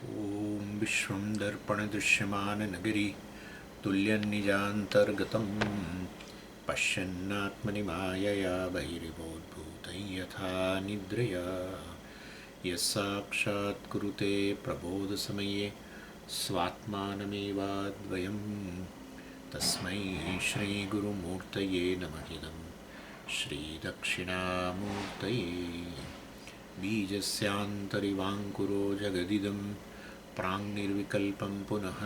ॐ विश्वं दर्पणदृश्यमाननगरी तुल्यन्निजान्तर्गतं पश्यन्नात्मनि मायया बहिरिवोद्भूतं यथा निद्रया यस्साक्षात् कुरुते प्रबोधसमये स्वात्मानमेवाद्वयं तस्मै श्रीगुरुमूर्तये नमः इदं श्रीदक्षिणामूर्तये बीजस्यान्तरिवाङ्कुरो जगदिदं प्राङ्निर्विकल्पं पुनः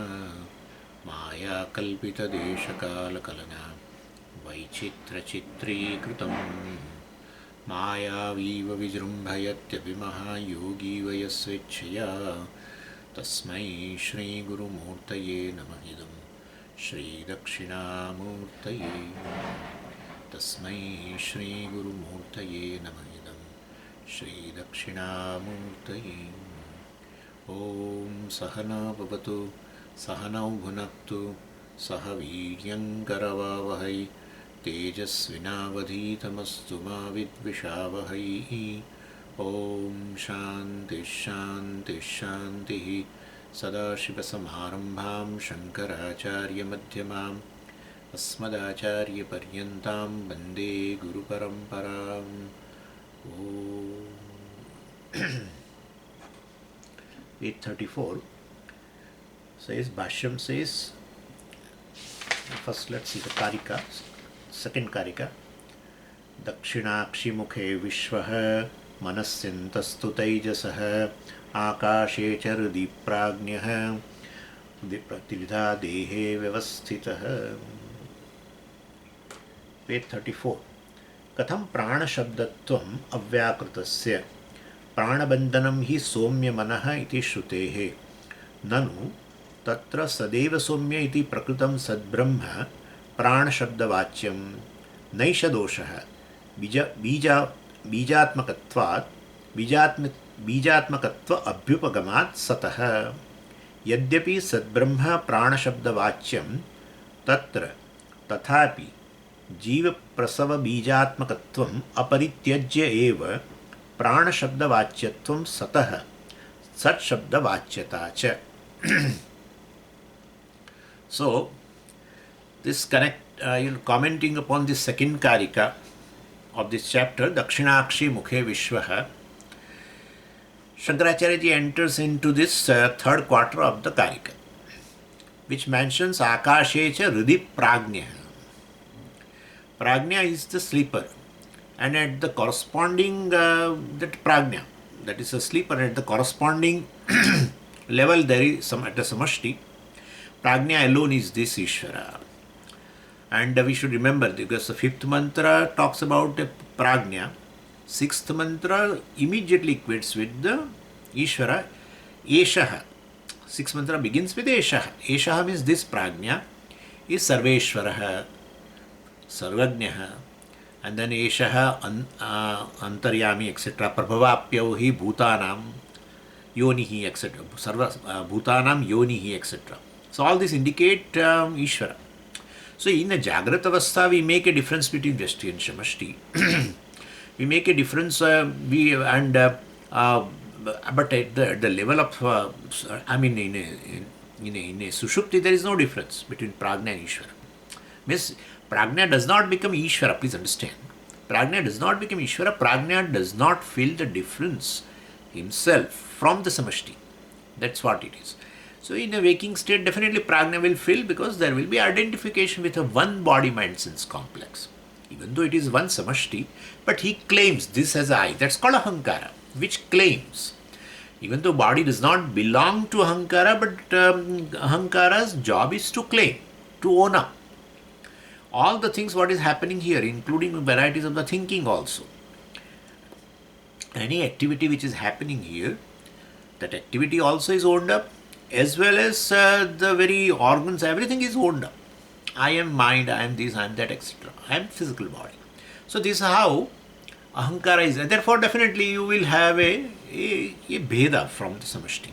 मायाकल्पितदेशकालकलना वैचित्रचित्रीकृतं मायावीव विजृम्भयत्यपि महायोगी वयस्वेच्छया तस्मै श्रीगुरुमूर्तये नमः इदं श्रीदक्षिणामूर्तये तस्मै श्रीगुरुमूर्तये नमः इदं श्रीदक्षिणामूर्तये। ॐ सहना भवतु सहनौ भुनक्तु सह वीर्यङ्करवावहै तेजस्विनावधीतमस्तु मा विद्विषावहै। ॐ शान्तिः शान्तिः शान्तिः। सदाशिवसमारम्भां शङ्कराचार्यमध्यमाम् अस्मदाचार्यपर्यन्तां वन्दे गुरुपरम्पराम्। ॐ 834 says, Bhashyam says, first let's see the Karika, second Karika. Dakshinākshi mukhe vishvaha manasyantastu tejasah ākāśe ca hridhi prajñah trividha dehe vyavasthitah. 834 कथं प्राणशब्दत्वम् अव्याकृतस्य प्राणबन्धनं हि सौम्यमनः इति श्रुतेः ननु तत्र सदैव सौम्य इति प्रकृतं सद्ब्रह्म प्राणशब्दवाच्यं नैष दोषः बीजात्मकत्वात् बीजात्मकत्व अभ्युपगमात् सतः। यद्यपि सद्ब्रह्म प्राणशब्दवाच्यं तत्र तथापि जीवप्रसव बीजात्मकत्वम् अपरित्यज्य एव प्राणशब्दवाच्यत्वं सतः सत्शब्दवाच्यता च। So this commenting upon this second Karika of this chapter, Dakshinakshi Mukhe Vishvaha, Śaṅkarācārya enters into this third quarter of the Karika, which mentions ākāśe ca hridhi prajñah. Prajña is the sleeper, and at the corresponding that prajña, that is a sleeper, at the corresponding level there is some at the samashti. Prajña alone is this Īśvara, and we should remember because the fifth mantra talks about a prajña, sixth mantra immediately equates with the Īśvara. Eshaha, sixth mantra begins with Eshaha. Eshaha means this prajña is Sarveshwaraha, Sarvajnaha, and then Eshaha Antaryami, etc. Prabhavapyau hi Bhutanam Yonihi, etc. Sarva Bhutanam Yonihi, etc. So all this indicate Īśvara. So in the Jagrata Avastha we make a difference between Vyashti and Samashti. We make a difference, but at the level of, in a Sushupti there is no difference between Prajña and Īśvara. Means Prajña does not become Īśvara, please understand. Prajña does not become Īśvara, Prajña does not feel the difference himself from the Samashti. That's what it is. So in a waking state, definitely Prajña will feel because there will be identification with a one body mind sense complex. Even though it is one Samashti, but he claims this as I. That's called Ahaṅkāra, which claims. Even though body does not belong to Ahaṅkāra, but Ahaṅkāra's job is to claim, to own up all the things what is happening here, including varieties of the thinking also. Any activity which is happening here, that activity also is owned up, as well as the very organs, everything is owned up. I am mind, I am this, I am that, etc. I am physical body. So this is how Ahaṅkāra is, and therefore definitely you will have a bheda from the samashti.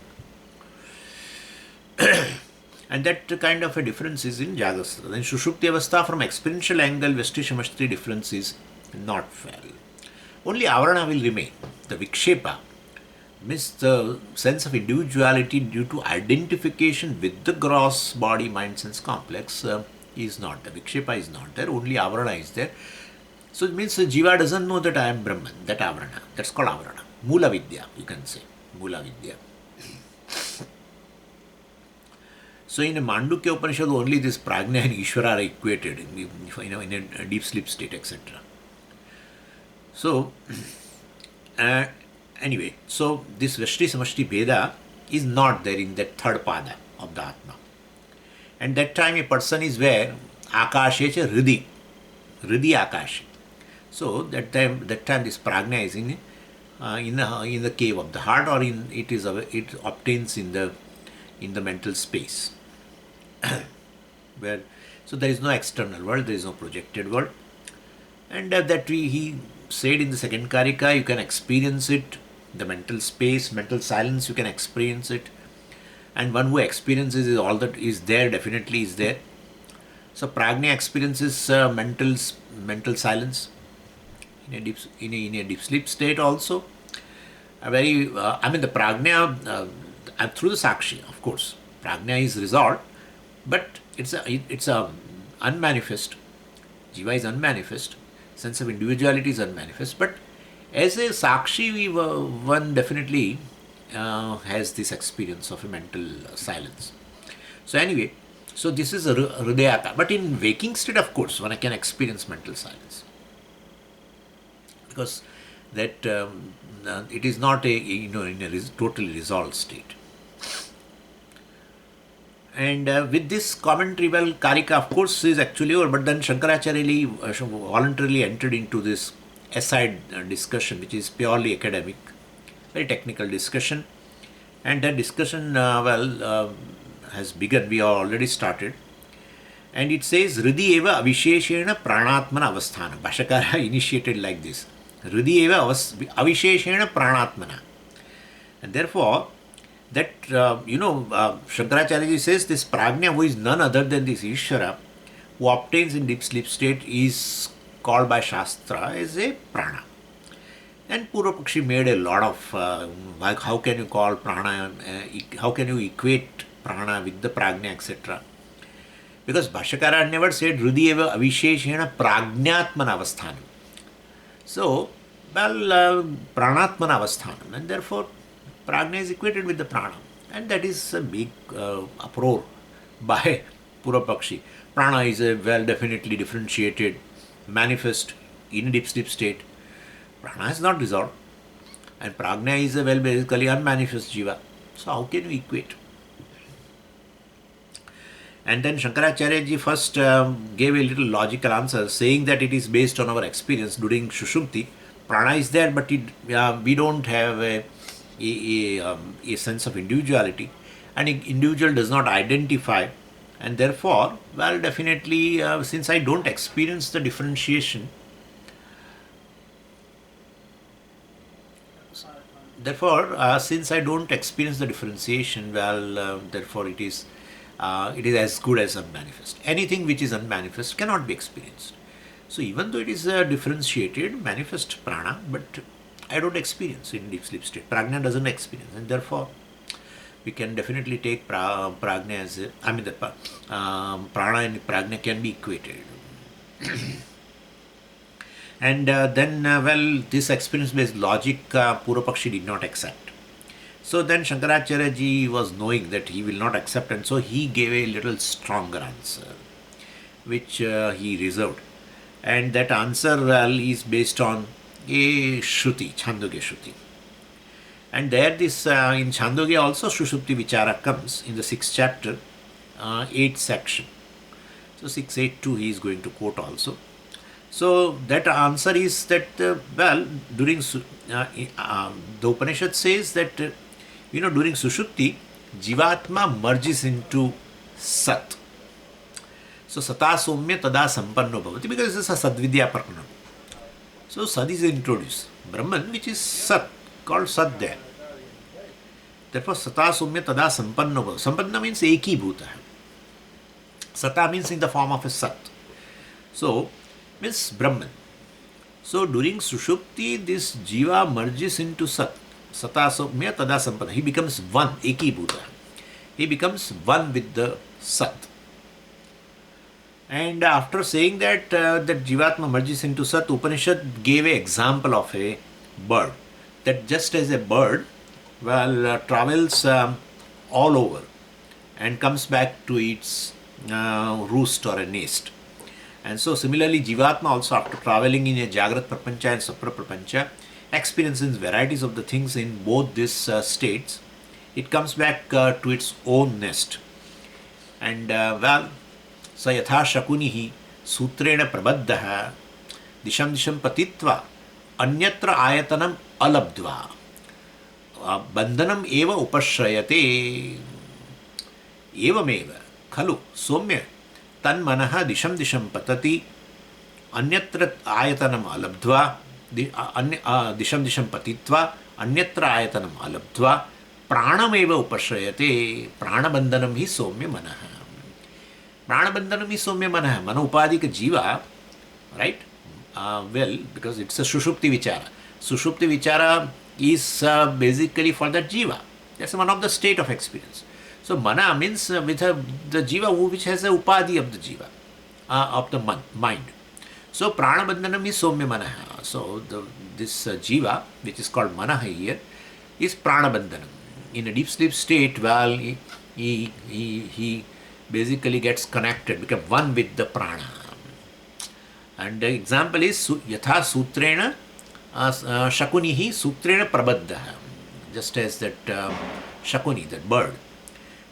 And that kind of a difference is in Jagrasthana. Then Sushupti Avastha, from experiential angle, Vyashti Samashti difference is not felt. Only Avarana will remain, the Vikshepa, Means the sense of individuality due to identification with the gross body mind sense complex is not there. Vikshepa is not there, only avarana is there. So it means the jiva doesn't know that I am Brahman, that avarana. That's called avarana. Mūlāvidyā, you can say. Mūlāvidyā. So in a Mandukya Upanishad, only this prajñā and Īśvara are equated in a deep sleep state, etc. So, anyway, so this Vyashti Samashti Bheda is not there in that third pāda of the Atma. And that time a person is where ākāśa cha hridi ākāśa. So that time this prajñā is in the cave of the heart, or it obtains in the mental space. So there is no external world, there is no projected world, and he said in the second Karika, you can experience it, the mental space, mental silence, you can experience it, and one who experiences is all that is there, definitely is there. So prajñā experiences mental silence in a deep sleep state also. The prajñā through the sakshi, of course, prajñā is resolved, but it's a unmanifest. Jiva is unmanifest. Sense of individuality is unmanifest. But as a sakshi, one definitely has this experience of a mental silence. So anyway, so this is a hridayaka. But in waking state, of course, one can experience mental silence, because that it is not in a totally resolved state. And with this commentary, well, Karika, of course, is actually over, but then Śaṅkarācārya voluntarily entered into this aside discussion, which is purely academic, very technical discussion. And that discussion, has begun. We have already started. And it says, Hridi eva avisheshena prāṇātmana avasthāna. Bhāśakara initiated like this. Hridi eva avisheshena prāṇātmana. And therefore, that, Śaṅkarācārya says this prajñā, who is none other than this Īśvara, who obtains in deep sleep state, is called by Shastra as a prana. And Purvapakshi made a lot of, how can you call prana, how can you equate prana with the prajñā, etc. Because Bhāśakara never said, Hridi eva avisheshena prajñātmana avasthanam. So, prāṇātmana avasthanam, and therefore, prajñā is equated with the prana, and that is a big uproar by Purvapakshi. Prana is a definitely differentiated, manifest in a deep sleep state. Prana is not resolved, and prajñā is a basically unmanifest jiva. So how can you equate? And then Śaṅkarācārya first gave a little logical answer, saying that it is based on our experience during Sushupti. Prana is there, but we don't have a sense of individuality, and an individual does not identify, and therefore, definitely, since I don't experience the differentiation, since I don't experience the differentiation, therefore it is as good as unmanifest. Anything which is unmanifest cannot be experienced. So even though it is a differentiated, manifest prana, but I don't experience in deep sleep state. Prajñā doesn't experience, and therefore we can definitely take prajñā as prana and prajñā can be equated. And then, this experience-based logic Purvapakshi did not accept. So then Śaṅkarācārya was knowing that he will not accept, and so he gave a little stronger answer, which he reserved. And that answer is based on a Shruti, Chāndogya Shruti. And there this, in Chāndogya also Sushupti Vichara comes in the 6th chapter, 8th section. So 6.8.2 he is going to quote also. So that answer is that, during, the Upanishad says that, during Sushupti, Jivatma merges into Sat. So Sata Somya Tada Sampanno Bhavati, because this is a Sadvidya Prakana. So Sad is introduced. Brahman, which is Sat, called Sat there. Therefore, Sata Somya Tada Sampanno Bhavati. Sampanna means Eki Bhuta. Sata means in the form of a Sat. So, means Brahman. So during Sushupti, this Jiva merges into Sat. Sata Somya Tada Sampanna. He becomes one, Ekibhuta. He becomes one with the Sat. And after saying that, that Jivatma merges into Sat, Upanishad gave an example of a bird. That just as a bird, travels all over and comes back to its roost or a nest. And so similarly, Jivatma also, after traveling in a Jagrat Prapancha and Sapra Prapancha, experiences varieties of the things in both these states. It comes back to its own nest. And sa yatha shakunihi sutrena prabaddaha disham disham patitva anyatra ayatanam alabdva bandhanam eva upashrayate evameva khalu somya tan manaha disham disham patati anyatra ayatanam alabdva disham disham patitva anyatra ayatanam alabdva pranameva upashrayate pranabandhanam hi somya manaha. Pranabandhanam is somya manaha. Mana upadika jiva, right? Because it's a Sushupti vichara. Sushupti vichara is basically for that jiva. That's one of the state of experience. So mana means with the jiva which has a upadi of the jiva, of the mind. So pranabandhanam is somya manaha. So this jiva, which is called manaha here, is pranabandhanam. In a deep sleep state, he basically gets connected, become one with the prana. And the example is yatha sutrena shakunihi sutrena prabaddaha. Just as that shakuni, that bird,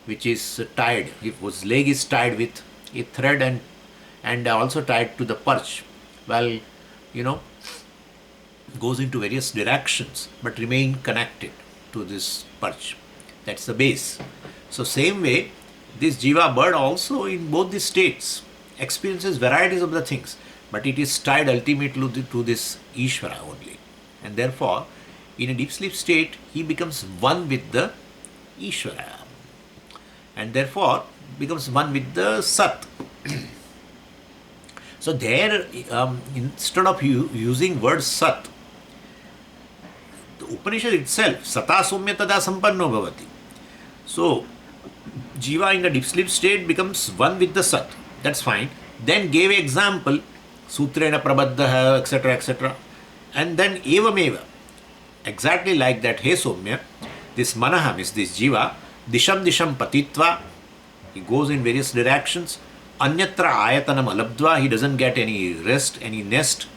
which is tied, whose leg is tied with a thread and also tied to the perch. Goes into various directions but remain connected to this perch. That's the base. So same way, this jiva bird also in both these states experiences varieties of the things, but it is tied ultimately to this Īśvara only. And therefore, in a deep sleep state, he becomes one with the Īśvara. And therefore, becomes one with the Sat. So there, instead of using word Sat, the Upanishad itself, Sata Somya Tada Sampanno Bhavati. So, jiva in the deep sleep state becomes one with the Sat. That's fine. Then gave an example, Sutrena Prabaddaha, etc., etc. And then Evameva. Exactly like that, He Somya, this Manaha is this jiva, Disham Disham Patitva, he goes in various directions. Anyatra Ayatanam Alabdva, he doesn't get any rest, any nest.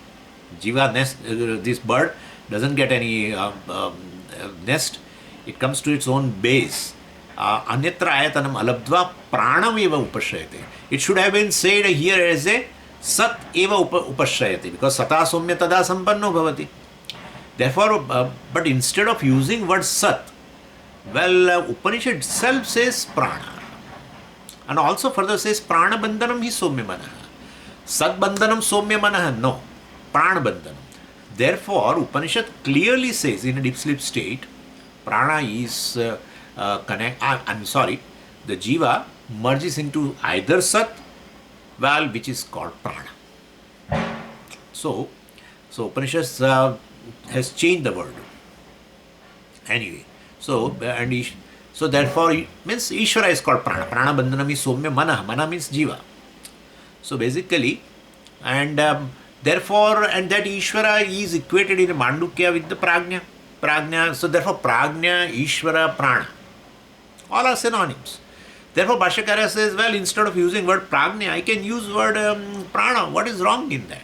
Jiva nest, this bird doesn't get any nest. It comes to its own base. Anyatra ayatanam alabdva pranam eva upashrayate. It should have been said here as a sat eva upashrayate, because sata somya tada sampanno bhavati. Therefore, but instead of using word sat, Upanishad itself says prana. And also further says prana bandhanam hi somya manaha. Sat bandhanam somya manaha, no. Prana bandhanam. Therefore, Upanishad clearly says in a deep sleep state, prana is the jiva merges into either Sat, which is called Prana. So Upanishad has changed the word. Anyway, so therefore, means Īśvara is called Prana. Prana bandhanam is somya mana. Mana means jiva. So basically, and therefore, and that Īśvara is equated in Mandukya with the prajñā. So therefore, prajñā, Īśvara, Prāṇa, all are synonyms. Therefore, Bhashyakara says, instead of using word prajñā, I can use word prana. What is wrong in that?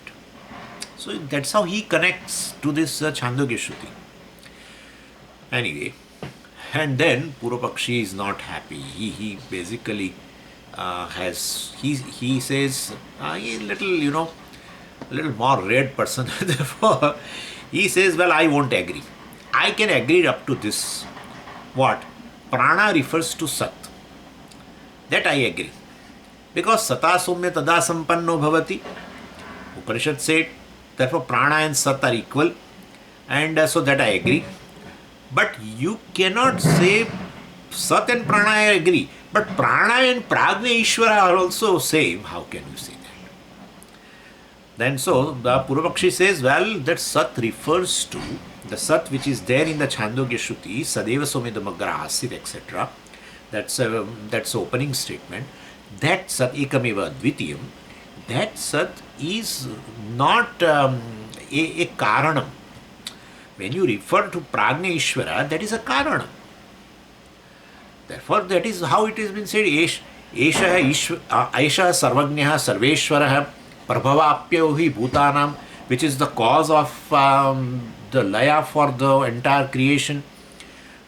So that's how he connects to this Chāndogya Shruti. Anyway, and then Purvapakshi is not happy. He basically he says, he's a little more red person. Therefore, he says, I won't agree. I can agree up to this. What? Prana refers to Sat. That I agree. Because Sata Somya Tada Sampanno Bhavati. Upanishad said, therefore Prana and Sat are equal. And so that I agree. But you cannot say Sat and Prana I agree. But Prana and prajñā-Īśvara are also same. How can you say that? Then so the Purvapakshi says, that Sat refers to the Sat which is there in the Chāndogya Shruti, Sadeva Somidamagra Asit, etc. That's the opening statement. That Sat Ekameva Dvitiyam, that Sat is not a Karanam. When you refer to prajñā-Īśvara, that is a Karana. Therefore, that is how it has been said. Aisha Sarvajñah Sarveshwarah Prabhavapyo hi Bhutanam, which is the cause of the laya for the entire creation.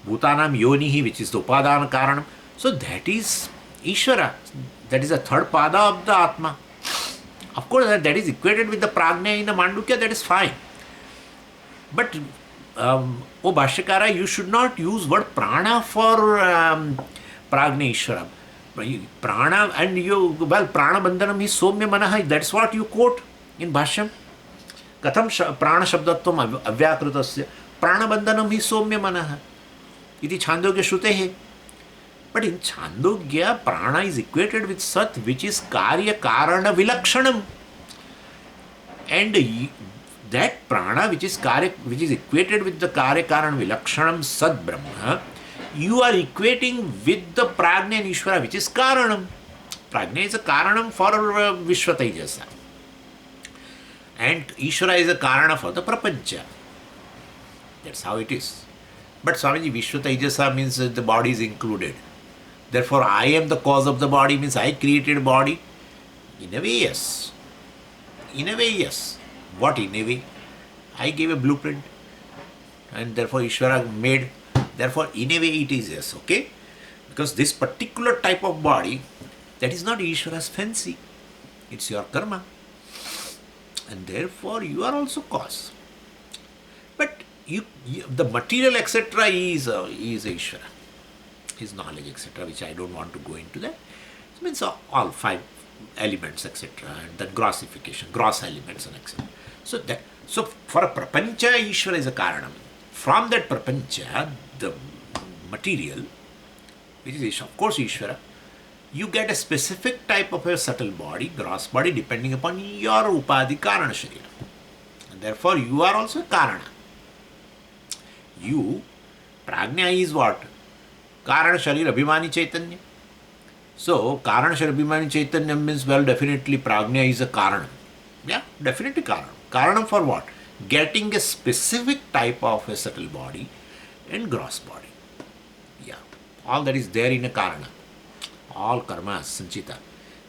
Bhutanam Yonihi, which is the Upadana Karanam. So that is Īśvara. That is the third pāda of the Atma. Of course, that is equated with the prajñā in the Mandukya, that is fine. But, O Bhashyakara, you should not use word prana for prajñā-Īśvara. Prana and prana bandhanam is somya manaha, that's what you quote in Bhashyam. Katham prana shabdatvam avyakritasya prana bandhanam hi somya manaha iti Chāndogya shrutehe. But in Chāndogya, prana is equated with Sat, which is kāraṇa-brahman. And that prana, which is equated with the kāraṇa-brahman Sat Brahma, you are equating with the prajñā and Īśvara, which is Karanam. Prajñā is a Karanam for Vishva-Tejasa. And Īśvara is a Karana for the Prapancha. That's how it is. But Swamiji, Vishva-Tejasa means that the body is included. Therefore, I am the cause of the body, means I created body. In a way, yes. In a way, yes. What in a way? I gave a blueprint. And therefore, Īśvara made. Therefore, in a way it is yes, okay? Because this particular type of body, that is not Īśvara's fancy. It's your karma. And therefore, you are also cause. But the material, etc. is Īśvara. His knowledge, etc., which I don't want to go into that. It means all 5 elements, etc. And then grossification, gross elements, and etc. So for a prapancha, Īśvara is a karanam. From that prapancha, the material, which is of course Īśvara, you get a specific type of a subtle body, gross body, depending upon your upadhi karana sharira. And therefore, you are also a karana. You, prajñā is what? Karana sharira abhimani chaitanya. So, karana sharira abhimani chaitanya means, well, definitely prajñā is a karana. Yeah, definitely karana. Karanam for what? Getting a specific type of a subtle body and gross body. Yeah, all that is there in a karana. All karmas, sanchita,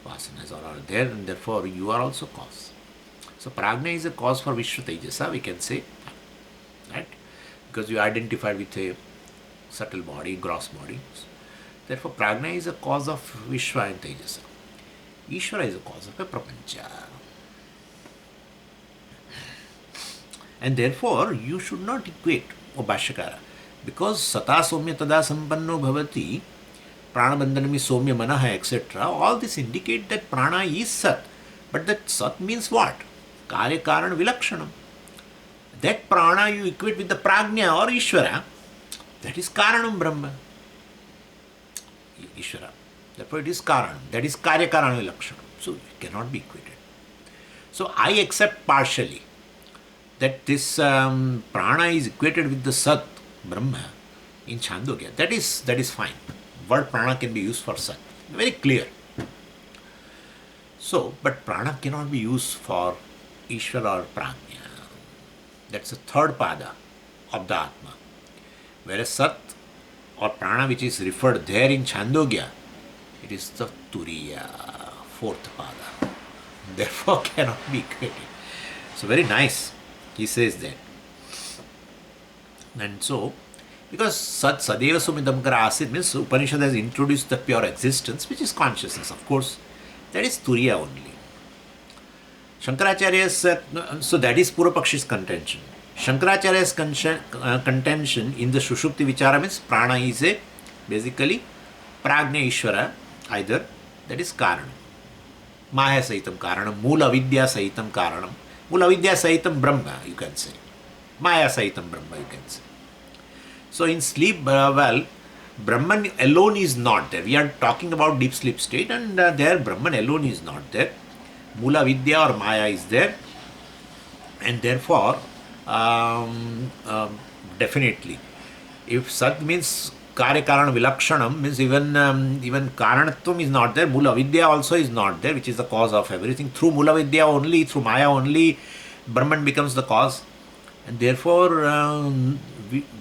vasanas are all there, and therefore you are also cause. So prajñā is a cause for Vishva-Tejasa, we can say, right? Because you identified with a subtle body, gross body. Therefore prajñā is a cause of Vishva and Tejasa. Īśvara is a cause of a prapancha. And therefore you should not equate, O Bhashyakara, because sata somya tada sampanno bhavati, prana bandhanami somya manaha, etc. All this indicate that prana is sat. But that sat means what? Karya karana vilakshanam. That prana you equate with the prajñā or Īśvara, that is karanam brahma. Īśvara. Therefore it is karanam. That is karya karana vilakshanam. So it cannot be equated. So I accept partially that this prana is equated with the Sat, Brahma, in Chāndogya. That is fine. Word prana can be used for Sat. Very clear. So, but prana cannot be used for Īśvara or prajñā. That's the third pāda of the Atma. Whereas Sat or prana, which is referred there in Chāndogya, it is the Turiya, fourth pāda. Therefore cannot be equated. So very nice. He says that. And so, because Sat Sadeva Sumidam Asit means Upanishad has introduced the pure existence, which is consciousness, of course. That is Turiya only. Śaṅkarācārya's, so that is Purvapakshi's contention. Śaṅkarācārya's contention in the Sushupti Vichara means prana is a basically prajñā-Īśvara, either, that is Karanam. Māyā Sahitam Karanam, Mūlāvidyā Sahitam Karanam. Mūlāvidyā Sahitam Brahma, you can say. Māyā Sahitam Brahma, you can say. So in sleep, Brahman alone is not there. We are talking about deep sleep state, and there Brahman alone is not there. Mūlāvidyā or Māyā is there, and therefore definitely. If Sat means Karya-Karana-Vilakshanam, means even Karanatvam is not there, Mūlāvidyā also is not there, which is the cause of everything. Through Mūlāvidyā only, through Māyā only, Brahman becomes the cause. And therefore,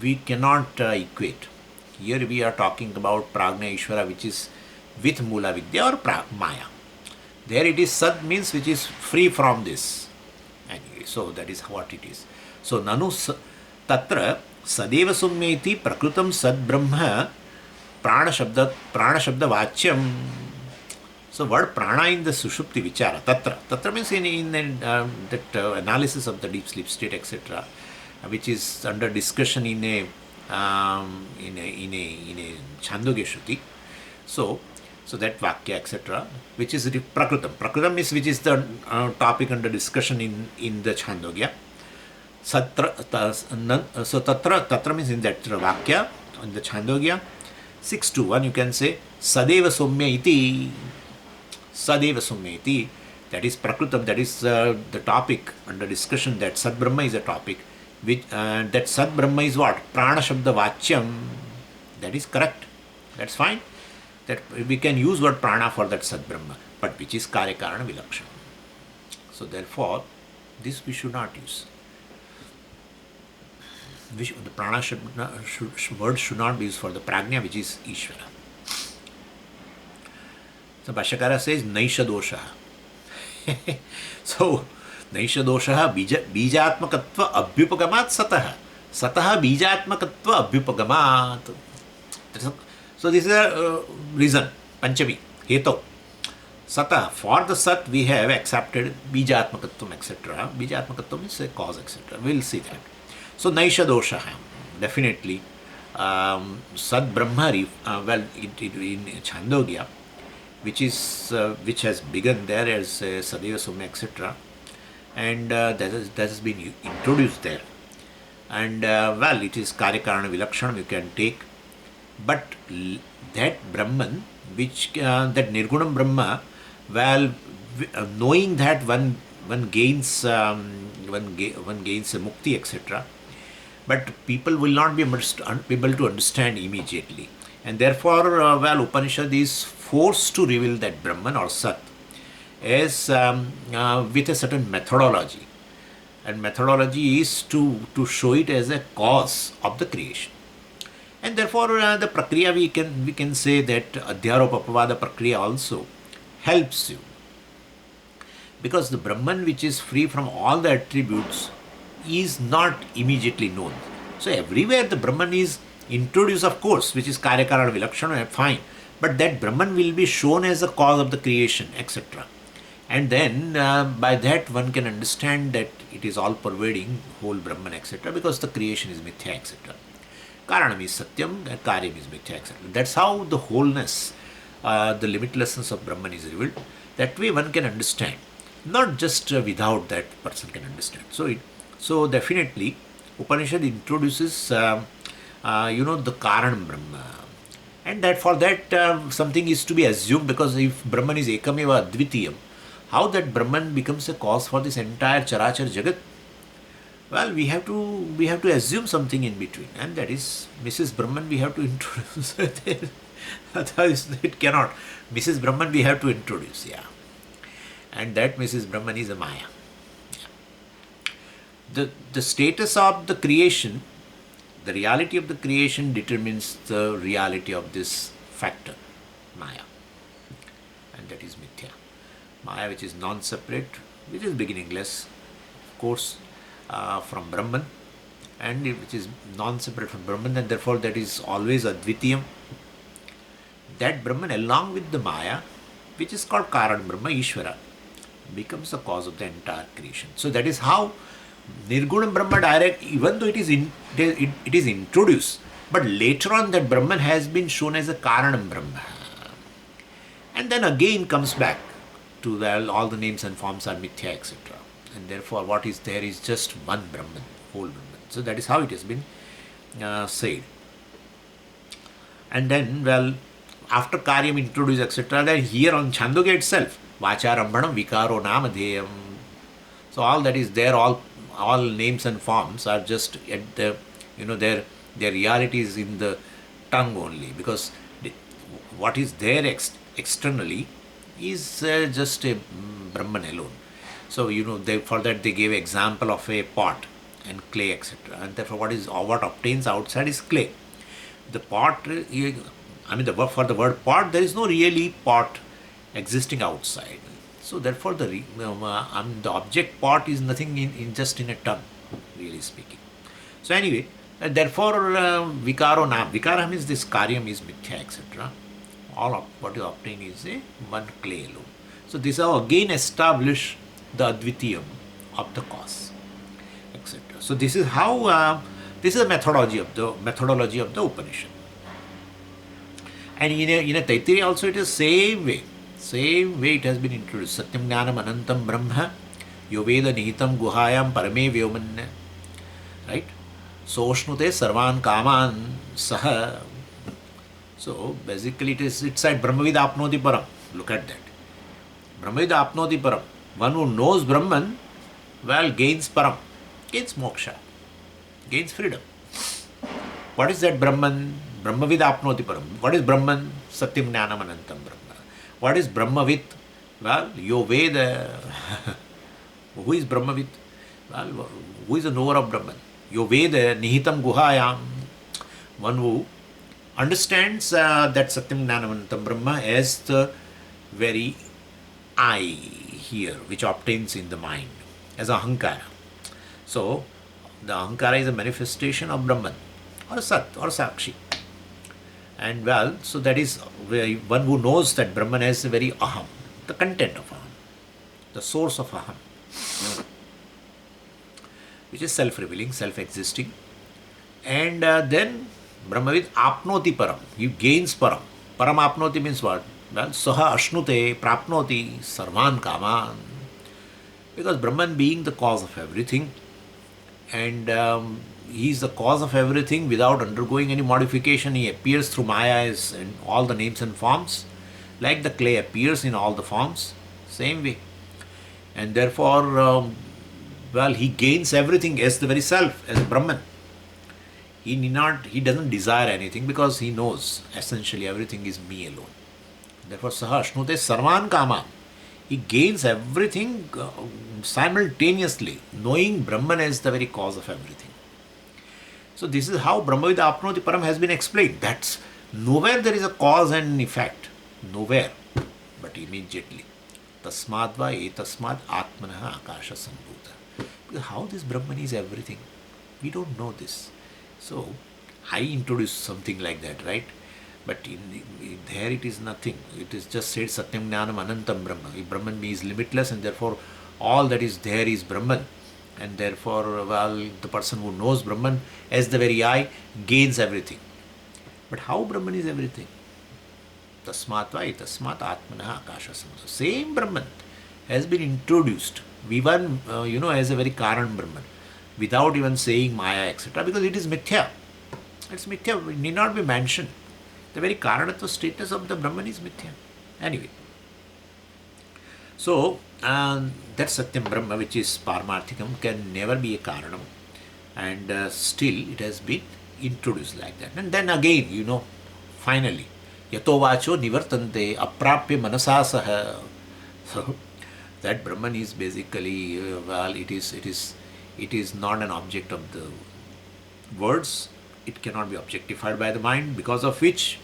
we cannot equate. Here we are talking about prajñā-Īśvara, which is with Mūlāvidyā or Māyā. There it is Sat means which is free from this. Anyway, so that is what it is. So nanu tatra sadeva summeti prakrutam sad brahma prana shabda vachyam. So word prana in the Sushupti vichara, tatra means in that analysis of the deep sleep state, etc., which is under discussion in a Chāndogya Shruti. So that vakya, etc., which is prakrutam. Prakrutam is which is the topic under discussion in the Chāndogya. So tatra means in that vakya, in the Chāndogya, 6-1 you can say sadeva soumya iti. Sadeva soumya iti. That is prakrutam, that is the topic under discussion, that Sad Brahma is a topic. Which, that Sad Brahma is what? Prana Shabda Vachyam. That is correct. That's fine. That we can use word prana for that Sad Brahma, but which is Karya-Karana-Vilakshanam. So therefore, this we should not use. The prana word should not be used for the prajña, which is Īśvara. So Bhashyakara says naisha dosha. So naisha dosha bijatmakatva abhyupagamat satah. Satah bijatmakatva abhyupagamat. So this is a reason, Panchami, Heto. Sata, for the Sat we have accepted Bijatmakatvam, etc. Bijatmakatvam is a cause, etc. We will see that. So Naisha Dosha, definitely. Sad Brahma, in Chāndogya, which has begun there as Sadeva Soumya, etc. And that has been introduced there. And it is Karya-Karana-Vilakshanam you can take. But that Brahman, which that nirguṇa Brahma, knowing that one gains a mukti, etc. But people will not be able to understand immediately, and therefore, Upanishad is forced to reveal that Brahman or Sat as with a certain methodology, and methodology is to show it as a cause of the creation. And therefore, the prakriya we can say that adhyaropa-apavada prakriya also helps you, because the Brahman, which is free from all the attributes, is not immediately known. So everywhere the Brahman is introduced, of course, which is Karya-Karana-Vilakshanam, fine, but that Brahman will be shown as a cause of the creation, etc. And then by that one can understand that it is all pervading whole Brahman, etc., because the creation is mithya, etc. Karanam is satyam, karyam is mithya, etc. That's how the wholeness, the limitlessness of Brahman is revealed. That way one can understand. Not just without that person can understand. So definitely Upanishad introduces the kāraṇa-brahman. And that for that something is to be assumed, because if Brahman is ekameva advitiyam, how that Brahman becomes a cause for this entire charachar jagat? Well, we have to assume something in between, and that is Mrs. Brahman we have to introduce. Otherwise it cannot. Mrs. Brahman we have to introduce, yeah. And that Mrs. Brahman is a māyā. Yeah. The status of the creation, the reality of the creation determines the reality of this factor, māyā. And that is mithya. Māyā, which is non-separate, which is beginningless, of course, from Brahman, and which is non-separate from Brahman, and therefore that is always advitiyam. That Brahman along with the Māyā, which is called kāraṇa-brahman, Īśvara, becomes the cause of the entire creation. So that is how nirguṇa Brahma direct, even though it is introduced, but later on that Brahman has been shown as a kāraṇa-brahman. And then again comes back to all the names and forms are mithya, etc. And therefore what is there is just one Brahman, whole Brahman. So that is how it has been said. And then, after Karyam introduced, etc., then here on Chāndogya itself, Vācārambhanam vikaro namadheyam. So all that is there, all names and forms are just at the their reality is in the tongue only, because what is there externally is just a Brahman alone. So for that they gave example of a pot and clay, etc. And therefore what obtains outside is clay. The pot, for the word pot, there is no really pot existing outside. So therefore the object pot is nothing in just in a tongue, really speaking. So anyway, therefore vikara means this karyam is mithya, etc. All of what is obtained is a one clay alone. So this will again establish the advitiyam of the cause, etc. So this is how this is the methodology of the Upanishad. And in a Taittiriya also it is same way it has been introduced. Satyam Jnanam Anantam Brahma Yoveda Nihitam Guhayam Parame Vyomanne. Right? Soshnute Sarvan Kaman Saha. So basically it's like Brahmavid Apnoti Param. Look at that. Brahmavid Apnoti Param. One who knows Brahman, gains Param, gains moksha, gains freedom. What is that Brahman? Brahmavid Apnoti Param. What is Brahman? Satyam Jnanam Anantam Brahma. What is Brahmavid? Yo Veda. Who is Brahmavid? Who is the knower of Brahman? Yo Veda Nihitam Guhayam. One who understands that Satyam Jnanam Anantam Brahma as the very I here, which obtains in the mind, as Ahaṅkāra. So, the Ahaṅkāra is a manifestation of Brahman, or Sat, or Sakshi. And so that is one who knows that Brahman has a very Aham, the content of Aham, the source of Aham, which is self-revealing, self-existing. And then Brahmavid Apnoti Param, he gains Param. Param Apnoti means what? Saha Ashnute Prapnoti Sarvan Kaman. Because Brahman being the cause of everything, and he is the cause of everything without undergoing any modification. He appears through māyā in all the names and forms, like the clay appears in all the forms, same way. And therefore, he gains everything as the very self, as Brahman. He doesn't desire anything because he knows essentially everything is me alone. Therefore, Saha Ashnute Sarvan Kaman. He gains everything simultaneously, knowing Brahman as the very cause of everything. So this is how Brahmavid Apnoti Param has been explained. That's nowhere there is a cause and effect. Nowhere. But immediately. Tasmadva etasmad atmanaha ākāśa sambhuta. Because how this Brahman is everything? We don't know this. So I introduced something like that, right? But there it is nothing. It is just said Satyam Jnanam Anantam Brahma. If Brahman is limitless, and therefore all that is there is Brahman. And therefore, the person who knows Brahman as the very I gains everything. But how Brahman is everything? Tasmatva etasmat atmanaha ākāśa sambhuta. Same Brahman has been introduced, even as a very kāraṇa-brahman, without even saying māyā, etc. Because it is mithya. It's mithya. It need not be mentioned. The very kāraṇatva status of the Brahman is mithya. Anyway. So, that Satyam Brahma, which is Paramarthikam, can never be a Kāranam. And still it has been introduced like that. And then again, finally, Yato Vacho Nivartante Aprapya Manasasaha. So, that Brahman is basically, it is not an object of the words. It cannot be objectified by the mind, because of which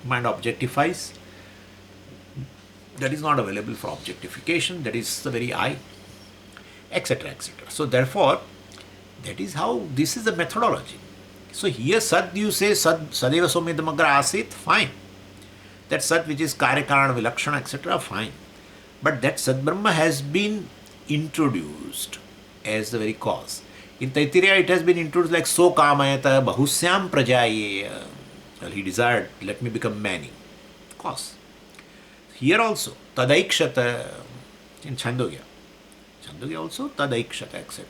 mind objectifies. That is not available for objectification. That is the very I, etc., etc. So therefore, that is how, this is the methodology. So here Sad, you say Sadeva Somidamagra Asit, fine. That Sat which is Karika, Vilakshana, etc., fine. But that Sad Brahma has been introduced as the very cause. In Taittiriya it has been introduced like So Kamayata Bahusyam Prajñā-Īśvara. Well, he desired, let me become many. Cause. Here also, Tadaikshata in Chāndogya. Chāndogya also, Tadaikshata, etc.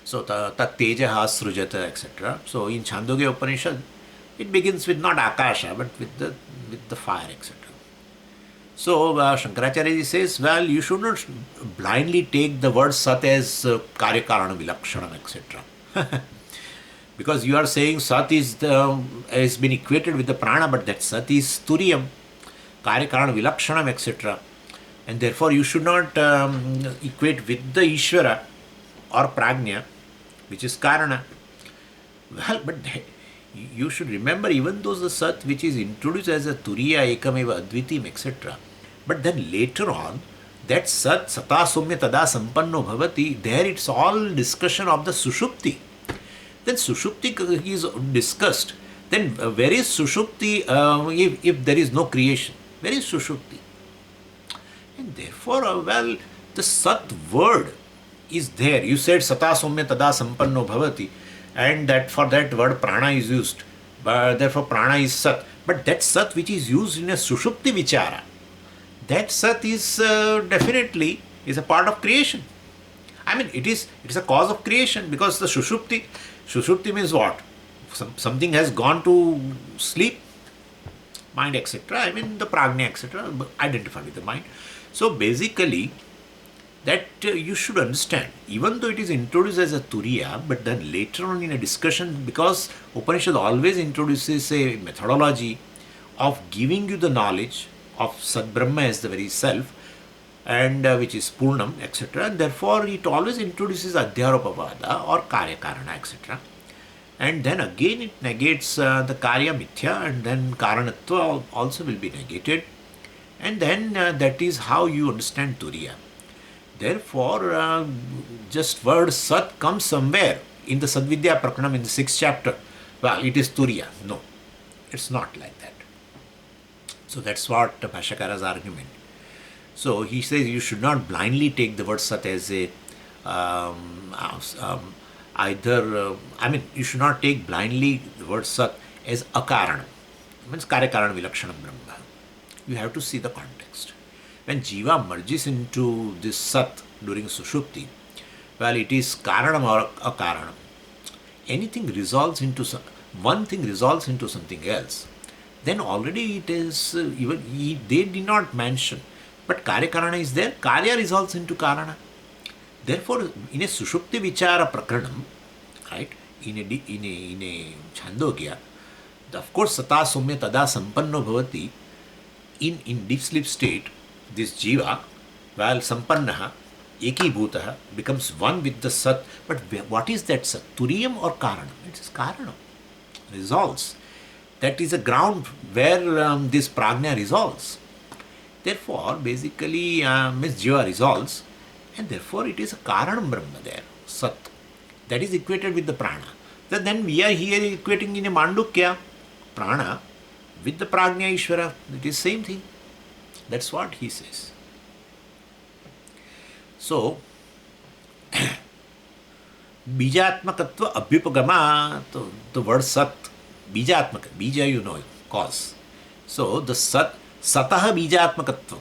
So, Tat Tejaha Srujata, etc. So, in Chāndogya Upanishad, it begins with not ākāśa, but with the fire, etc. So, Śaṅkarācārya says, you should not blindly take the word Sat as Karika, Vilakshana, etc. Because you are saying Sat has been equated with the Prana, but that Sat is Turiyam, Karika, Vilakshanam, etc. And therefore you should not equate with the Īśvara or prajñā, which is Karana. Well, but you should remember, even though the Sat which is introduced as a Turiya, Ekameva, Advitim, etc. But then later on, that Sat, Sata Somya Tada Sampanno Bhavati, there it's all discussion of the Sushupti. Then Sushupti is discussed. Then where is Sushupti if there is no creation? Where is Sushupti? And therefore, the Sat word is there. You said Sata Somya Tada Sampanno Bhavati, and that for that word Prana is used. Therefore, Prana is Sat. But that Sat which is used in a Sushupti Vichara, that Sat is definitely is a part of creation. I mean, it is a cause of creation, because the Sushupti means what? Something has gone to sleep, mind, etc. I mean, the prajñā, etc. identified with the mind. So basically, that you should understand, even though it is introduced as a Turiya, but then later on in a discussion, because Upanishad always introduces a methodology of giving you the knowledge of Sat Brahma as the very self, and which is Purnam, etc. And therefore it always introduces Adhyaropa pāda or Karya Karana, etc. And then again it negates the Karya Mithya, and then Karanatva also will be negated. And then that is how you understand Turiya. Therefore, just word Sat comes somewhere in the Sadvidya Prakanam in the 6th chapter. Well, it is Turiya. No, it's not like that. So that's what Bhashyakara's argument. So he says you should not blindly take the word Sat as a you should not take blindly the word Sat as ākāśa. It means Karika Vilakshanam Brahma. You have to see the context. When Jiva merges into this Sat during Sushupti, well, it is Karanam or Akaranam. Anything resolves into one thing resolves into something else. Then already it is they did not mention, but Karya is there. Karya resolves into Karana. Therefore, in a Sushupti Vichara Prakaranam, right, in a Chāndogya, of course, Sata Somya Tada Sampanno Bhavati, in deep sleep state, this Jiva, while Sampannaha, Ekibhutaha, becomes one with the Sat. But what is that Sat? Turiyam or Karanam? It is Karanam. Resolves. That is a ground where this prajñā resolves. Therefore, basically, Miss Jiva resolves, and therefore it is a Karanam Brahma there, Sat. That is equated with the Prana. Then we are here equating in a Mandukya Prāṇa with the prajñā-Īśvara. It is same thing. That's what he says. So, Bijatmakatva Abhyupagama, the word Sat, Bijatmaka, Bija you know, cause. So, the Sataha Bijatmakatva.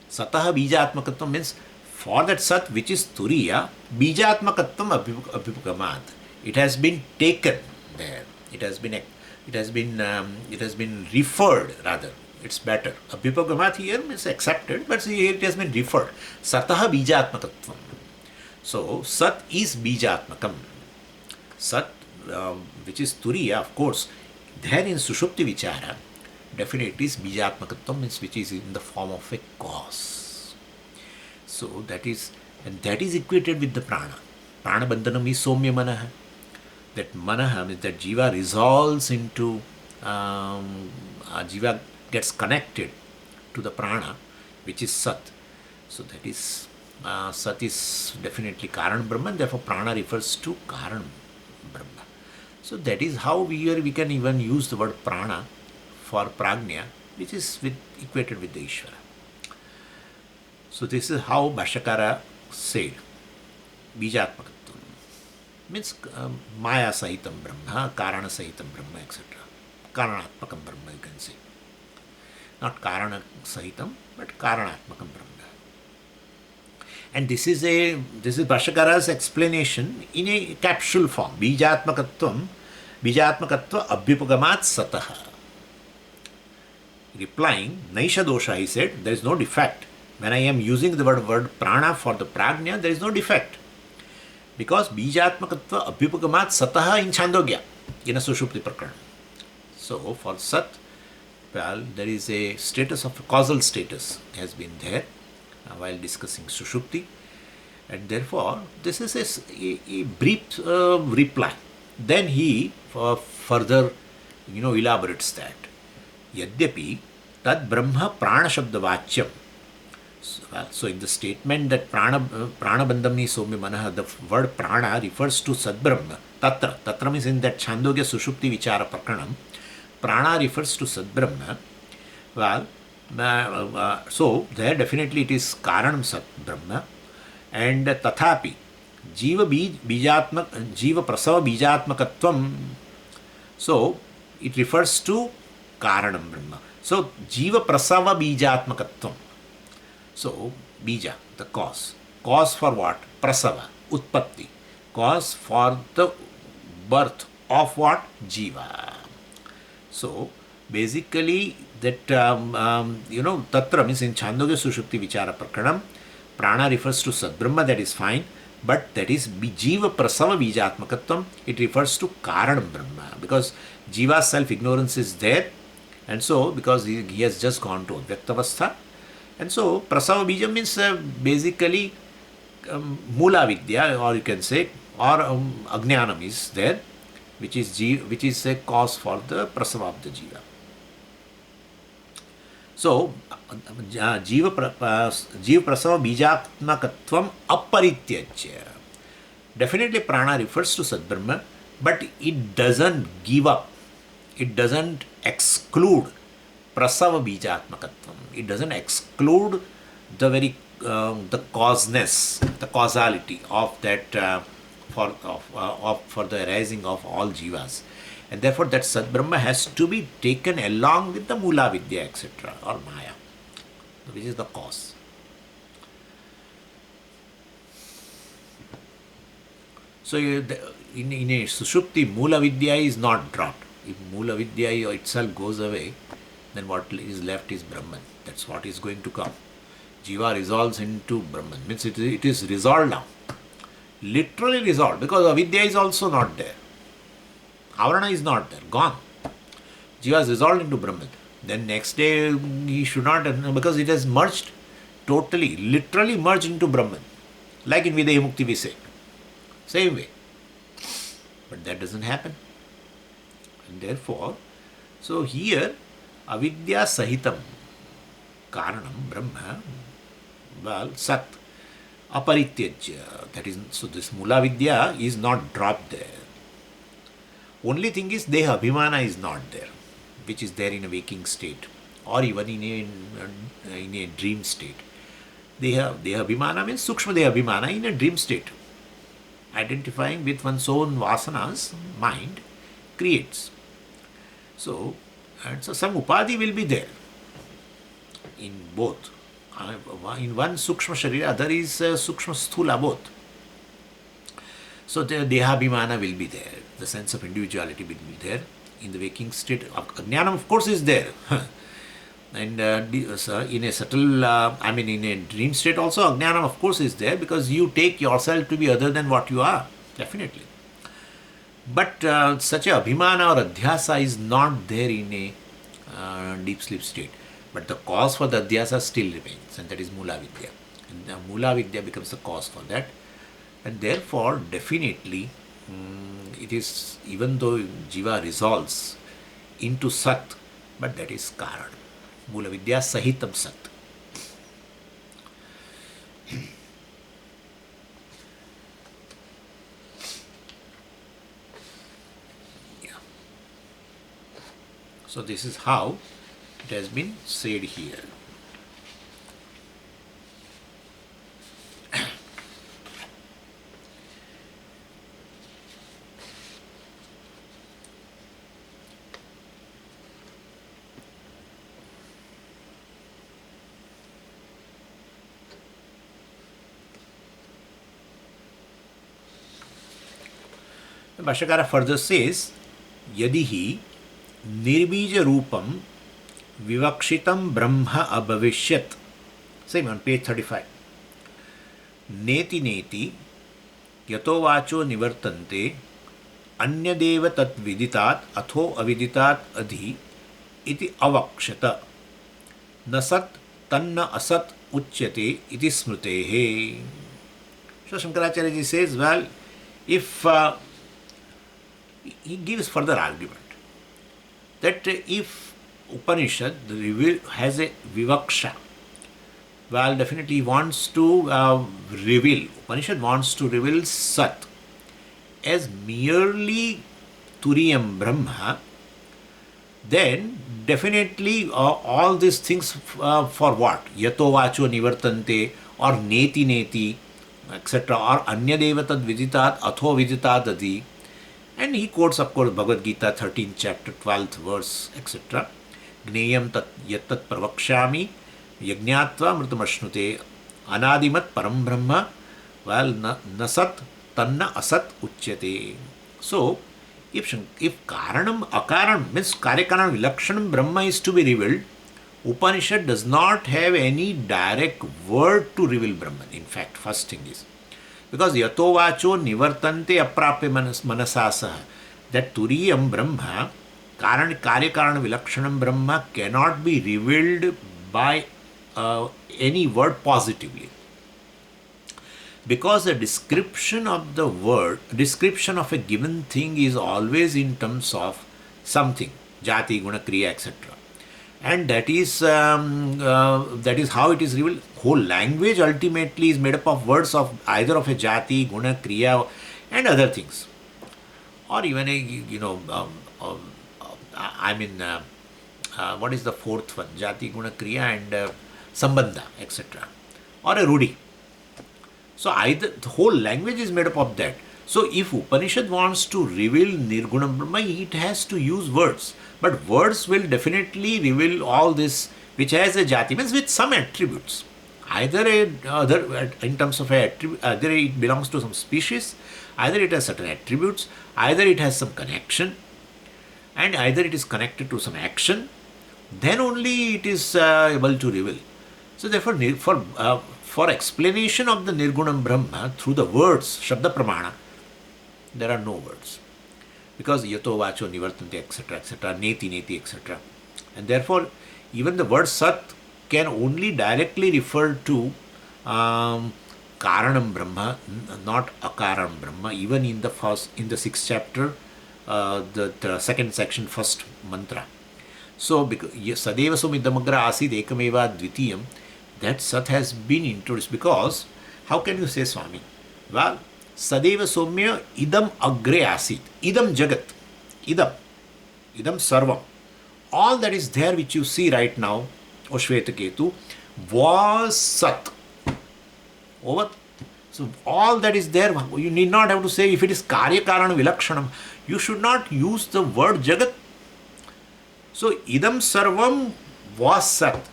Sataha Bijatmakatva means for that Sat which is Turiya, Bijatmakatvam Abhyupagamat. It has been taken there. It has been referred rather. It's better. Abhyupagamat here means accepted, but here it has been referred. Sataha Bijatmakatvam. So, Sat is Bijatmakam. Sat, which is Turiya, of course, there in Sushupti Vichara, definitely is Bijatmakatvam, means which is in the form of a cause. So, that is equated with the Prana. Prana Bandhanam is Somya Manaha. That Manaha means that Jiva resolves into, Jiva gets connected to the Prana, which is Sat. So that is, Sat is definitely Kāraṇa-brahman, therefore Prana refers to Kāraṇa-brahman. So that is how we can even use the word Prana for prajñā, which is equated with the Īśvara. So this is how Bhashyakara said, Bijatmakatvam. Means māyā sahitam Brahma, Karana sahitam Brahma, etc. Karanatmakam Brahma, you can say. Not Karana sahitam, but Karanatmakam Brahma. And this is Bhashyakara's explanation in a capsule form. Bijatmakatva abhyupagamat sataha. Replying, Naisha dosha, he said, there is no defect. When I am using the word prana for the prajñā, there is no defect. Because bijatmakatva abhyupagamat satah in Chāndogya, in a Sushupti Prakarana. So for Sat, well, there is a status of causal status has been there while discussing Sushupti, and therefore this is a brief reply. Then he further elaborates that yadyapi tad brahma prana shabda vachyam. So in the statement that prana bandhamni somya manaha, the word prana refers to Sadbrahma. Tatra means in that Chāndogya Sushupti Vichara Prakaranam, prana refers to Sadbrahma. Well, so there definitely it is Karanam Sat Brahma, and tathapi jiva prasava bijatmakatvam. So it refers to Karanam Brahma. So jiva prasava bijatmakatvam. So bija, the cause. Cause for what? Prasava, utpatti. Cause for the birth of what? Jiva. So basically that tatra means in Chāndogya Sushupti Vichara Prakaranam, prana refers to Sadbrahma, that is fine, but that is jiva prasava bijatmakatvam, it refers to Karanam Brahma, because jiva's self-ignorance is there, and so because he has just gone to Advyaktavastha, and so prasava bijam means basically Mūlāvidyā, or you can say, or ajnanam is there, which is a cause for the prasava of the jiva. So jiva prasava bijatmakatvam aparityajya. Definitely prana refers to Sadbrahma, but it doesn't give up, it doesn't exclude prasava bijatmakatvam. It doesn't exclude the very the causeness, the causality of that for the arising of all jivas, and therefore that Sadbrahma has to be taken along with the Mūlāvidyā, etc., or māyā, which is the cause. So in a Sushupti, Mūlāvidyā is not dropped. If Mūlāvidyā itself goes away, then what is left is Brahman. That's what is going to come. Jiva resolves into Brahman. Means it is resolved now. Literally resolved, because avidya is also not there. Avarana is not there, gone. Jiva is resolved into Brahman. Then next day he should not, because it has merged totally, literally merged into Brahman. Like in Videha Mukti we say. Same way. But that doesn't happen. And therefore, so here, avidya sahitam karanam brahma, well, sat aparityajya. That is, so this Mūlāvidyā is not dropped there. Only thing is deha abhimana is not there, which is there in a waking state, or even in a dream state. Deha abhimana means sukshma deha abhimana in a dream state, identifying with one's own vasanas, mind creates. So, and so some upadhi will be there in both. In one sukshma sharira, other is sukshma sthula, both. So the dehabhimana will be there, the sense of individuality will be there. In the waking state, jnanam of course is there. And in a subtle, in a dream state also, jnanam of course is there, because you take yourself to be other than what you are, definitely. But such a abhimana or adhyasa is not there in a deep sleep state. But the cause for the adhyasa still remains, and that is Mūlāvidyā. And the Mūlāvidyā becomes the cause for that. And therefore, definitely, it is, even though jiva resolves into Sat, but that is Karana. Mūlāvidyā sahitam Sat. Yeah. So this is how it has been said here. The Bhashyakara further says, Yadihi nirbija rupam vivakshitam brahma abhavishyat. Same on page 35. Neti-neti yato vacho nivartante anyadeva tat viditat atho aviditat adhi iti avakshata nasat tanna asat uchyate iti smrutehe. So Śaṅkarācārya ji says, well, if he gives further argument that if Upanishad has a vivaksha, well, definitely he wants to reveal, Upanishad wants to reveal Sat as merely Turiyam Brahma, then definitely all these things for what? Yato vacho nivartante or Neti-neti, etc. or Anyadeva tad viditat atho viditat adi. And he quotes, of course, Bhagavad Gītā, 13th chapter, 12th verse, etc. Gneyam tat yattat pravakshami yajñātva mritamashnuté anadimat param brahma, well, nasat tanna asat uchyate. So, if karanam akaranam means karikaranam vilakshanam brahma is to be revealed, Upanishad does not have any direct word to reveal Brahman. In fact, first thing is, because yato vacho nivartante aprapya manasasaha, that turiyam Brahma, karikaranam vilakshanam Brahma cannot be revealed by any word positively. Because the description of the word, description of a given thing is always in terms of something, jati, guna, kriya, etc. And that is how it is revealed. Whole language ultimately is made up of words of either of a jati, guna, kriya, and other things, or even what is the fourth one? Jati, guna, kriya, and sambandha, etc. or a rudi. So either the whole language is made up of that. So if Upanishad wants to reveal nirguṇa Brahma, it has to use words. But words will definitely reveal all this, which has a jati, means with some attributes. Either in terms of either it belongs to some species, either it has certain attributes, either it has some connection, and either it is connected to some action. Then only it is able to reveal. So therefore, for explanation of the nirguṇa Brahma through the words, Shabda Pramana, there are no words. Because yato vacho nivartante, etc., etc., Neti-neti, etc. And therefore, even the word Sat can only directly refer to Karanam Brahma, not Akaranam Brahma. Even in the 6th chapter, the second section, first mantra. So, because Sadeva Somidamagra Asid Ekameva Dvitiyam, that Sat has been introduced. Because, how can you say, Swami? Well, Sadeva Somya idam agre asit, idam jagat, idam sarvam. All that is there which you see right now, O Shvetaketu, was Sat. Over. So all that is there, you need not have to say if it is karya karana vilakshanam, you should not use the word jagat. So idam sarvam was Sat.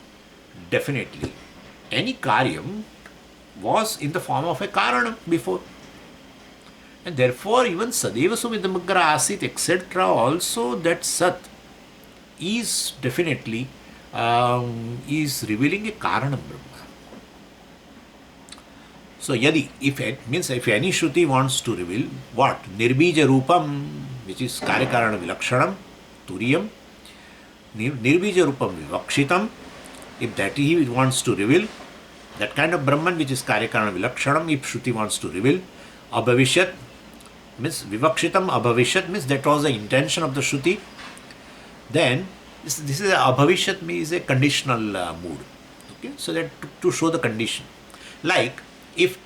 Definitely. Any karyam was in the form of a karana before. And therefore, even Sadeva Sumidamagra Asit, etc., also that Sat is definitely is revealing a Karanam Brahma. So, yadi, if any Shruti wants to reveal what? Nirbija Rupam, which is Kārikā Vilakshanam, Turiyam, Nirbija Rupam Vivakshitam, if that he wants to reveal, that kind of Brahman which is Kārikā Vilakshanam, if Shruti wants to reveal, Abhavishyat, means Vivakshitam Abhavishyat, means that was the intention of the Shruti. Then this is Abhavishyat means a conditional mood. Okay, so that to show the condition. Like if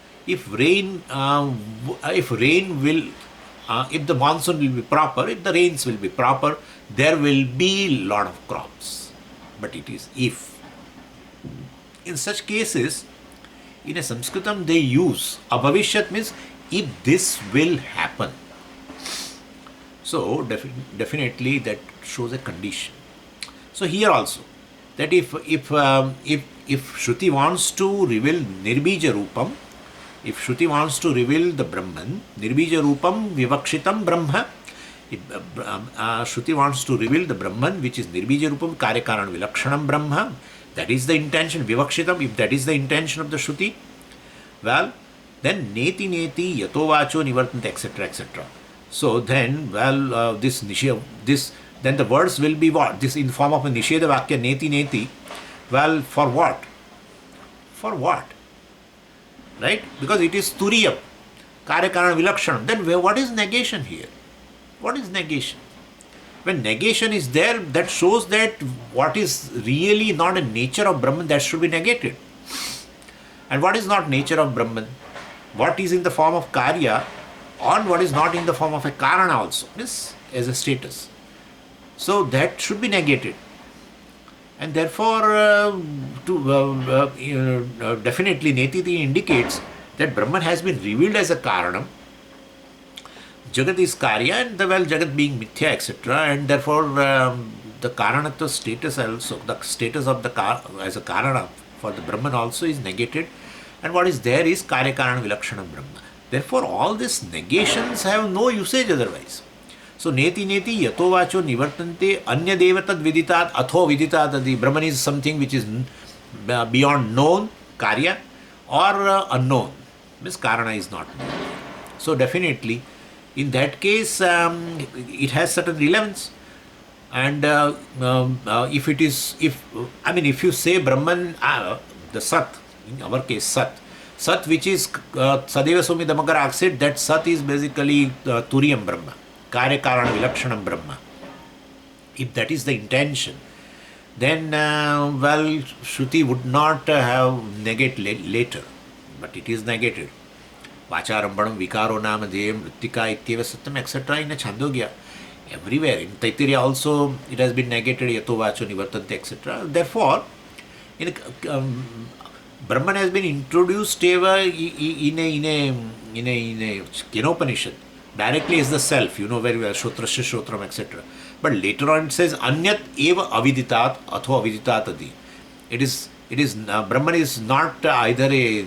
rain will if the monsoon will be proper, if the rains will be proper, there will be lot of crops. But it is if. In such cases, in a Sanskritam they use Abhavishyat means if this will happen. So definitely that shows a condition. So here also, that if Shruti wants to reveal Nirbija Rupam, if Shruti wants to reveal the Brahman, Nirbija Rupam Vivakshitam Brahma, if Shruti wants to reveal the Brahman, which is Nirbija Rupam Kārikā Vilakshanam Brahma, that is the intention, Vivakshitam, if that is the intention of the Shruti, well, Then neti-neti yato vacho nivartante, etc., etc. So then, this nishya, this, then the words will be what? This in form of a nisheda vakya, neti-neti. Well, for what? For what? Right? Because it is turiya, kāraṇa-brahman. Then what is negation here? What is negation? When negation is there, that shows that what is really not a nature of Brahman, that should be negated. And what is not nature of Brahman? What is in the form of karya, or what is not in the form of a kāraṇa also, means as a status. So that should be negated. And therefore, definitely Neti-neti indicates that Brahman has been revealed as a kāraṇam. Jagat is karya, and the Jagat being mithya, etc. And therefore, the kāraṇatva status also, the status of the as a kāraṇa for the Brahman also is negated. And what is there is kāraṇa-vilakshanam Brahma. Therefore, all these negations have no usage otherwise. So, neti-neti yato vacho nivartante anya devatad viditat atho viditat. The Brahman is something which is beyond known, karya, or unknown. Means kāraṇa is not known. So, definitely, in that case, it has certain relevance. And if you say Brahman, the Sat, in our case Sat which is Sadeva Somi Damakara said that Sat is basically Turiyam Brahma, kāraṇa-vilakshanam Brahma. If that is the intention, then Shruti would not have negate later, but it is negated. Vācārambhanam vikaro nama deyam mrittika ityeva satyam, etc. in a Chāndogya. Everywhere. In Turiya also it has been negated, yato vacho nivartante, etc. Therefore, Brahman has been introduced in a Kenopanishad. Directly is the self, you know very well, Shotrasya Shotram, etc. But later on it says, Anyat eva aviditat atho aviditat adi. It is Brahman is not either a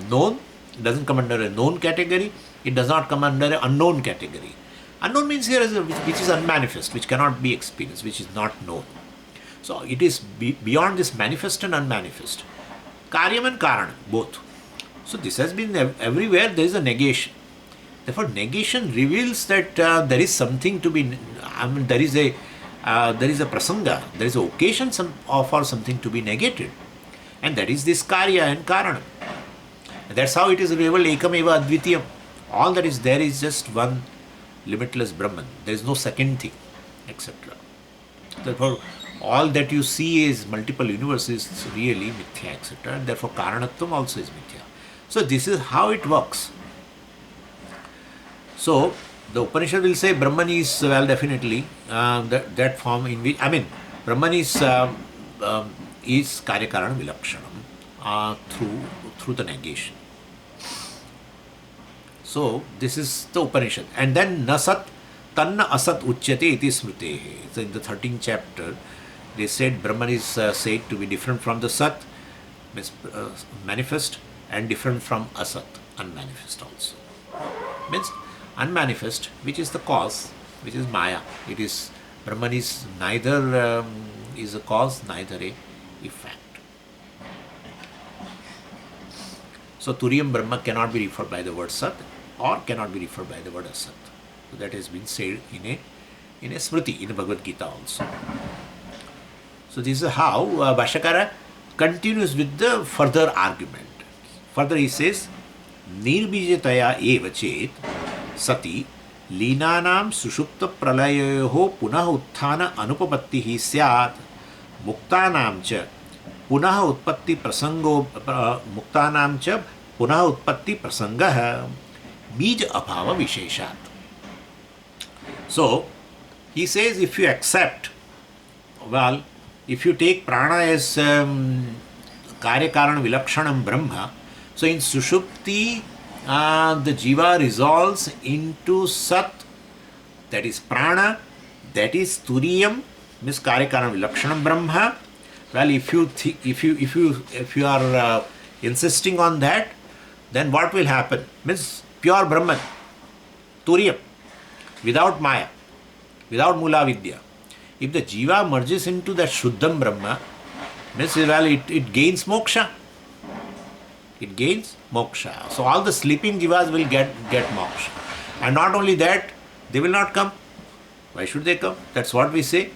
known, it doesn't come under a known category, it does not come under an unknown category. Unknown means here which is unmanifest, which cannot be experienced, which is not known. So it is beyond this manifest and unmanifest. Karyam and Kāraṇa, both. So this has been everywhere, there is a negation. Therefore, negation reveals that there is something to be, there is a prasanga, there is an occasion for something to be negated. And that is this karya and kāraṇa. That's how it is revealed, ekam eva advitiyam. All that is there is just one limitless Brahman. There is no second thing, etc. Therefore, all that you see is multiple universes really mithya, etc. And therefore, kāraṇatvam also is mithya. So this is how it works. So the Upanishad will say Brahman is, definitely that form in which, Brahman is kāraṇa-vilakshanam through the negation. So this is the Upanishad. And then nasat tanna asat uchyate iti smritehe. So in the 13th chapter, they said Brahman is said to be different from the Sat, means manifest, and different from Asat, unmanifest also. Means unmanifest, which is the cause, which is māyā. It is, Brahman is neither is a cause, neither a effect. So Turiyam Brahma cannot be referred by the word Sat, or cannot be referred by the word Asat. So that has been said in a Smriti, in the Bhagavad Gītā also. So this is how Bhashyakara continues with the further argument. Further he says, Nirbijataya eva chet sati līnānām sushupta pralayoho punah utthāna anupapattihi syāt muktānām ca punah utpatti prasangah bija abhava visheshat. So he says, if you accept, if you take prana as kāraṇa-vilakshanam Brahma, so in Sushupti, the jiva resolves into Sat, that is prana, that is Turiyam, means kāraṇa-vilakshanam Brahma. Well, if you are insisting on that, then what will happen? Means pure Brahman, Turiyam, without māyā, without Mūlāvidyā. If the jiva merges into that Shuddham Brahma, means it gains moksha. it gains moksha. So all the sleeping jivas will get moksha. And not only that, they will not come. Why should they come? That's what we say.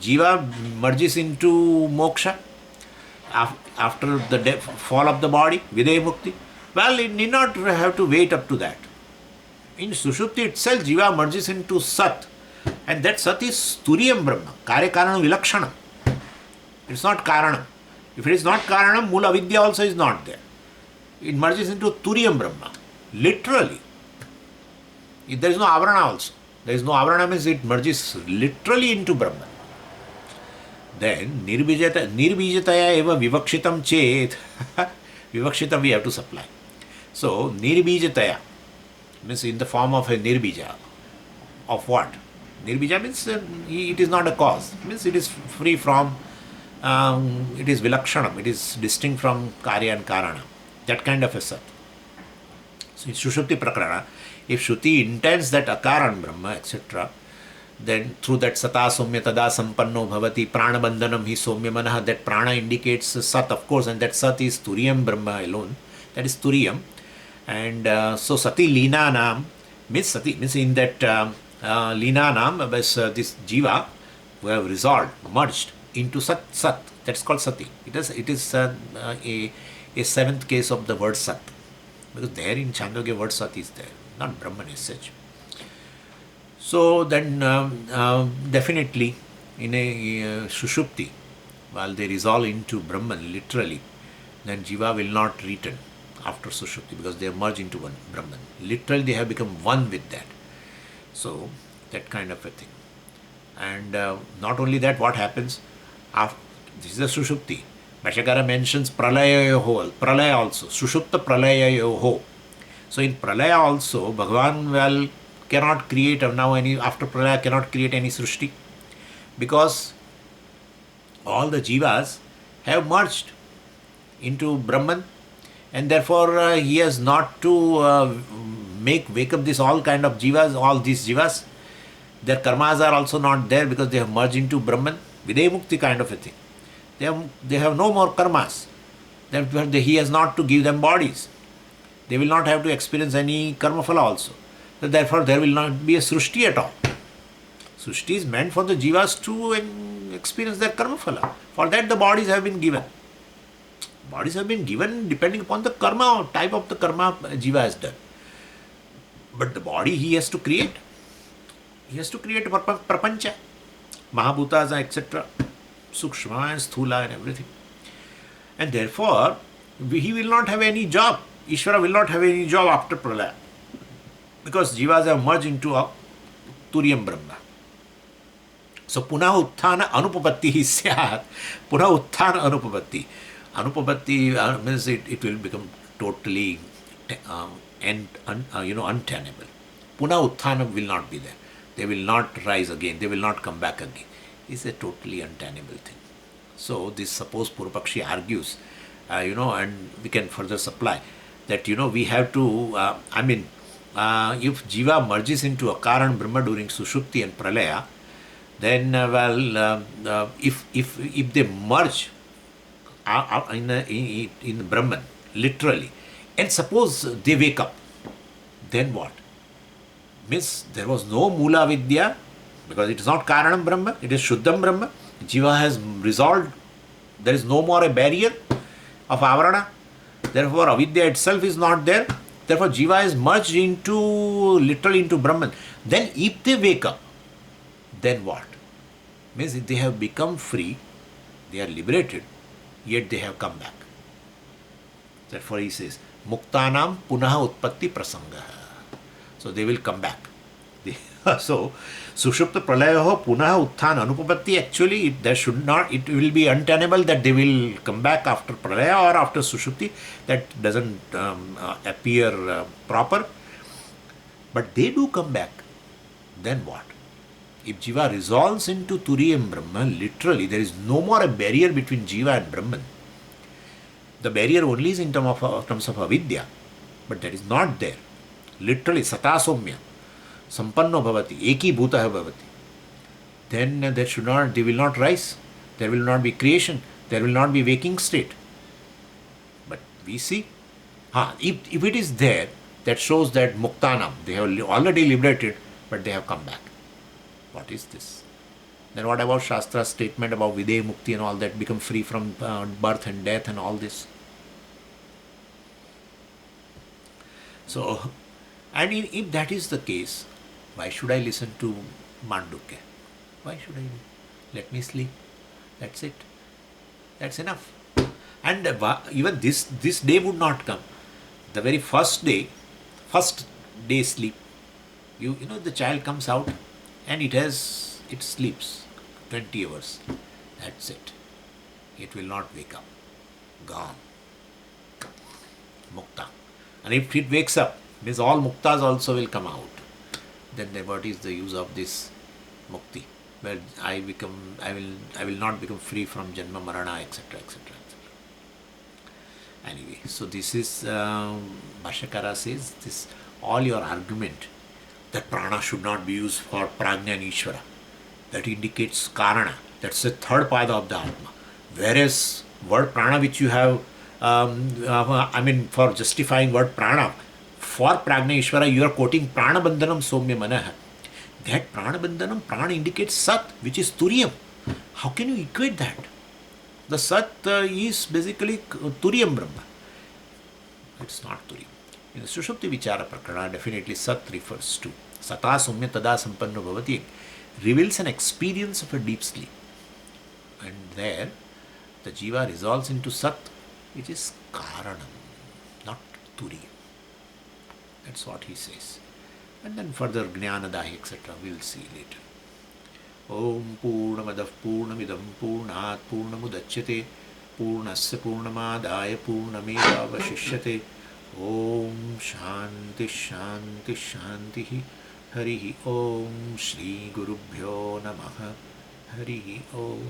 Jiva merges into moksha after the fall of the body, videya mukti. Well, it need not have to wait up to that. In Sushupti itself, Jiva merges into Sat. And that Sat is Turiyam Brahma, Karya-Karana-Vilakshanam. It's not Karanam. If it is not Karanam, Mūlāvidyā also is not there. It merges into Turiyam Brahma, literally. There is no Avarana also. There is no Avarana means it merges literally into Brahman. Then, nirbijataya eva vivakshitam chet. Vivakshitam we have to supply. So, nirbijataya means in the form of a nirbija. Of what? Nirbija means it is not a cause. Means it is free from, it is vilakshanam. It is distinct from karya and karana. That kind of a sat. So, in Sushupti Prakarana, if Shruti intends that ākāraṇa-brahman, etc., then through that sata somya tada sampanno bhavati prana bandhanam hi somya manaha, that prana indicates sat, of course, and that sat is turiyam brahma alone. That is turiyam. And so sati lina nam means sati, means in that lina nam, this jiva who have resolved, merged into sat. That's called sati. It is a seventh case of the word sat. Because there in Chāndogya word sat is there, not Brahman as such. So then definitely in a Sushupti, while they resolve into Brahman literally, then Jiva will not return after Sushupti because they have merged into one Brahman. Literally they have become one with that. So that kind of a thing. And not only that, what happens after this is a Sushupti. Bhashyakara mentions pralaya also, Sushupta pralaya yoho. So in pralaya also, Bhagavan cannot create now any, after pralaya cannot create any srushti, because all the jivas have merged into Brahman, and therefore he has not to wake up this all kind of jivas, all these jivas. Their karmas are also not there because they have merged into Brahman, videya mukti kind of a thing. They have no more karmas. Therefore he has not to give them bodies. They will not have to experience any karma phala also. So therefore there will not be a srushti at all. Srushti is meant for the jivas to experience their karma phala. For that the bodies have been given. Bodies have been given depending upon the karma or type of the karma jiva has done. But the body he has to create. He has to create prapancha, mahabhutas, etc. Sukshma and sthula and everything. And therefore, he will not have any job. Īśvara will not have any job after pralaya. Because jivas have merged into a turiyam brahma. So, punah utthana anupapatti syat. Punah utthana anupapatti. Anupapatti means it will become totally untenable. Punah utthana will not be there. They will not rise again. They will not come back again. It's a totally untenable thing. So this suppose Purvapakshi argues, and we can further supply that, we have to, if Jiva merges into ākāraṇa-brahman during Sushupti and Pralaya, then, if they merge in Brahman, literally, and suppose they wake up, then what? Means there was no Mūlāvidyā, because it is not Karanam Brahma, it is Shuddham Brahma. Jiva has resolved. There is no more a barrier of Avarana. Therefore, Avidya itself is not there. Therefore, Jiva is merged literally into Brahman. Then, if they wake up, then what? Means they have become free, they are liberated, yet they have come back. Therefore, he says, Muktanam punaha utpatti prasanga. So, they will come back. So, Sushupta Pralayaho Punaha Utthana Anupapatti, actually it will be untenable that they will come back after Pralaya or after Sushupti. That doesn't appear proper. But they do come back. Then what? If Jiva resolves into Turiyam Brahman, literally there is no more a barrier between Jiva and Brahman. The barrier only is in terms of avidya, but that is not there. Literally, Sata Somya. Sampanno bhavati, eki bhutaha bhavati. Then they will not rise. There will not be creation. There will not be waking state. But we see If it is there, that shows that muktanam, they have already liberated, but they have come back. What is this? Then what about Shastra's statement about Videya Mukti and all that, become free from birth and death and all this? So, and if that is the case, why should I listen to Mandukya? Why should I? Let me sleep. That's it. That's enough. And even this day would not come. The very first day sleep. You know, the child comes out and it sleeps 20 hours. That's it. It will not wake up. Gone. Mukta. And if it wakes up, means all muktas also will come out. Then what is the use of this mukti? Where I will not become free from janma, marana, etc., etc., etc. Anyway, so this is Bhashyakara says this all your argument that prana should not be used for prajñā-Īśvara, that indicates kārana. That's the third pāda of the atma. Whereas word prana which you have, for justifying word prana, for prajñā-Īśvara you are quoting prana-bandhanam somya manah. That prana indicates sat, which is turiyam. How can you equate that? The sat is basically turiyam brahma. It's not turiyam. In the Sushupti vichara prakarana, definitely sat refers to sata somya tada sampanno bhavati, reveals an experience of a deep sleep. And there, the jiva resolves into sat, which is kāraṇam, not turiyam. That's what he says. And then further jnanadahi, etc. we'll see later. Om Purnamadav Purnamidam Purnat Purnamudachyate Purnasya Purnamadaya Purnameva Vashishyate. Om Shanti Shanti Shanti Harihi Om Shri Gurubhyo Namaha Harihi Om.